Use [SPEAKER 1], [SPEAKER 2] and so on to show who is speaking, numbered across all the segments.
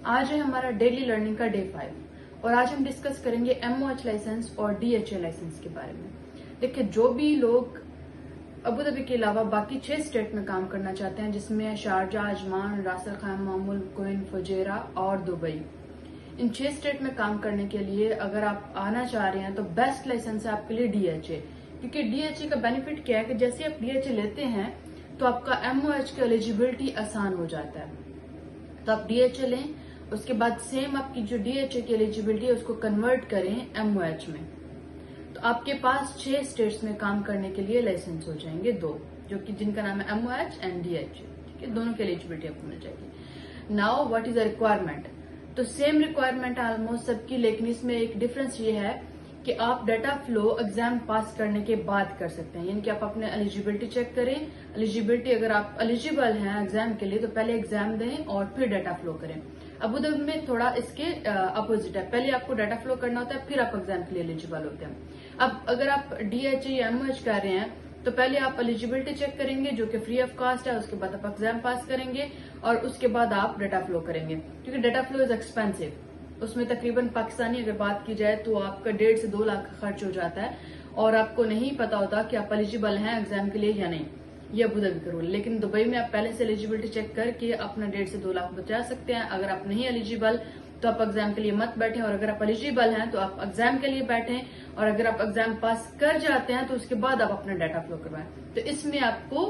[SPEAKER 1] आज है हमारा डेली लर्निंग का डे 5 और आज हम डिस्कस करेंगे MOH लाइसेंस और DHA लाइसेंस के बारे में। देखिए, जो भी लोग अबू धाबी के अलावा बाकी 6 स्टेट में काम करना चाहते हैं, जिसमें शारजा, अजमान, रास अल खैमा, कुवैत, फुजैरा और दुबई, इन 6 स्टेट में काम करने के लिए अगर आप आना चाह रहे हैं तो बेस्ट लाइसेंस है आपके लिए DHA। क्योंकि DHA का बेनिफिट क्या है कि जैसे आप DHA लेते हैं तो आपका MOH की एलिजिबिलिटी आसान हो जाता है। तो आप DHA लें, उसके बाद सेम आपकी जो DHA की एलिजिबिलिटी है उसको कन्वर्ट करें MOH में, तो आपके पास 6 स्टेट्स में काम करने के लिए लाइसेंस हो जाएंगे, 2, जो कि जिनका नाम है MOH एंड DHA। ठीक है, दोनों की एलिजिबिलिटी आपको मिल जाएगी। Now what is the requirement? तो सेम रिक्वायरमेंट है ऑलमोस्ट सबकी, लेकिन इसमें एक डिफरेंस ये है कि आप डाटा फ्लो एग्जाम पास करने के बाद कर सकते हैं। यानी कि आप अपने एलिजिबिलिटी चेक करें, एलिजिबिलिटी अगर आप एलिजिबल हैं एग्जाम के लिए तो पहले एग्जाम दें और फिर डाटा फ्लो करें। अबू धाबी में थोड़ा इसके अपोजिट है, पहले आपको डाटा फ्लो करना होता है फिर आप एग्जाम के लिए एलिजिबल होते हैं। अब अगर आप DHA या MOH कर रहे हैं तो पहले आप एलिजिबिलिटी चेक करेंगे जो कि फ्री ऑफ कॉस्ट है, उसके बाद आप एग्जाम पास करेंगे और उसके बाद आप डाटा फ्लो करेंगे। क्योंकि डाटा फ्लो इज एक्सपेंसिव, उसमें तकरीबन पाकिस्तानी अगर बात की जाए तो आपका 1.5 से 2 लाख खर्च हो जाता है और आपको नहीं पता होता कि आप एलिजिबल हैं एग्जाम के लिए या नहीं। ये अबू धाबी का रूल। लेकिन दुबई में आप पहले से एलिजिबिलिटी चेक करके अपना 1.5 से 2 लाख बचा सकते हैं। अगर आप नहीं एलिजिबल तो आप एग्जाम के लिए मत बैठें, और अगर आप एलिजिबल हैं तो आप एग्जाम के लिए बैठें, और अगर आप एग्जाम पास कर जाते हैं तो उसके बाद आप अपना डाटा फ्लो करवाएं। तो इसमें आपको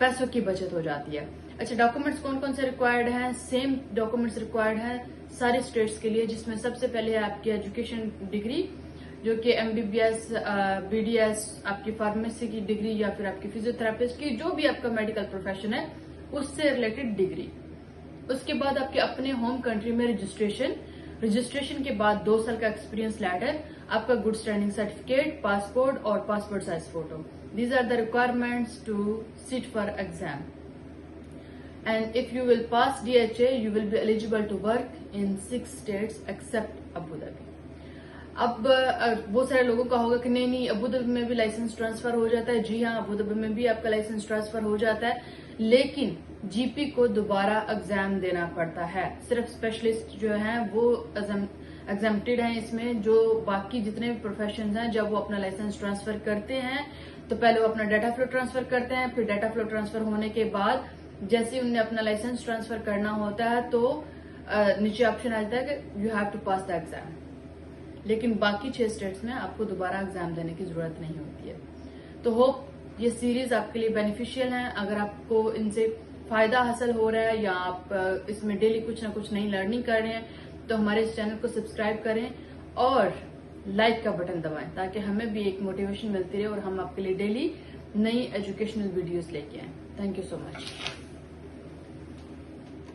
[SPEAKER 1] पैसों की बचत हो जाती है। अच्छा, डॉक्यूमेंट्स कौन कौन से रिक्वायर्ड हैं? सेम डॉक्यूमेंट्स रिक्वायर्ड हैं सारे स्टेट्स के लिए, जिसमें सबसे पहले है आपकी एजुकेशन डिग्री, जो कि MBBS, BDS, आपकी फार्मेसी की डिग्री या फिर आपकी फिजियोथेरापिस्ट की, जो भी आपका मेडिकल प्रोफेशन है उससे रिलेटेड डिग्री। उसके बाद आपके अपने होम कंट्री में रजिस्ट्रेशन के बाद 2 साल का एक्सपीरियंस लेटर, आपका गुड स्टैंडिंग सर्टिफिकेट, पासपोर्ट और passport size photo. These are the requirements to sit for exam. And if you will pass DHA, you will be eligible to work in 6 states except Abu Dhabi. अब बहुत सारे लोगों का होगा कि नहीं Abu Dhabi में भी लाइसेंस ट्रांसफर हो जाता है। जी हाँ, अबू धाबी में भी आपका लाइसेंस ट्रांसफर हो जाता है, लेकिन GP को दोबारा एग्जाम देना पड़ता है। सिर्फ स्पेशलिस्ट जो हैं वो एग्जाम्प्टेड हैं इसमें। जो बाकी जितने भी प्रोफेशन हैं, जब वो अपना लाइसेंस ट्रांसफर करते हैं तो पहले वो अपना डाटा फ्लो ट्रांसफर करते हैं, फिर डाटा फ्लो ट्रांसफर होने के बाद जैसे उन्हें अपना लाइसेंस ट्रांसफर करना होता है तो नीचे ऑप्शन आता है कि you have to pass the exam. लेकिन बाकी 6 स्टेट्स में आपको दोबारा एग्जाम देने की जरूरत नहीं होती है। तो होप ये सीरीज आपके लिए बेनिफिशियल है। अगर आपको इनसे फायदा हासिल हो रहा है या आप इसमें डेली कुछ ना कुछ नई लर्निंग कर रहे हैं तो हमारे इस चैनल को सब्सक्राइब करें और लाइक का बटन दबाएं, ताकि हमें भी एक मोटिवेशन मिलती रहे और हम आपके लिए डेली नई एजुकेशनल वीडियोस लेके आए। Thank you so much.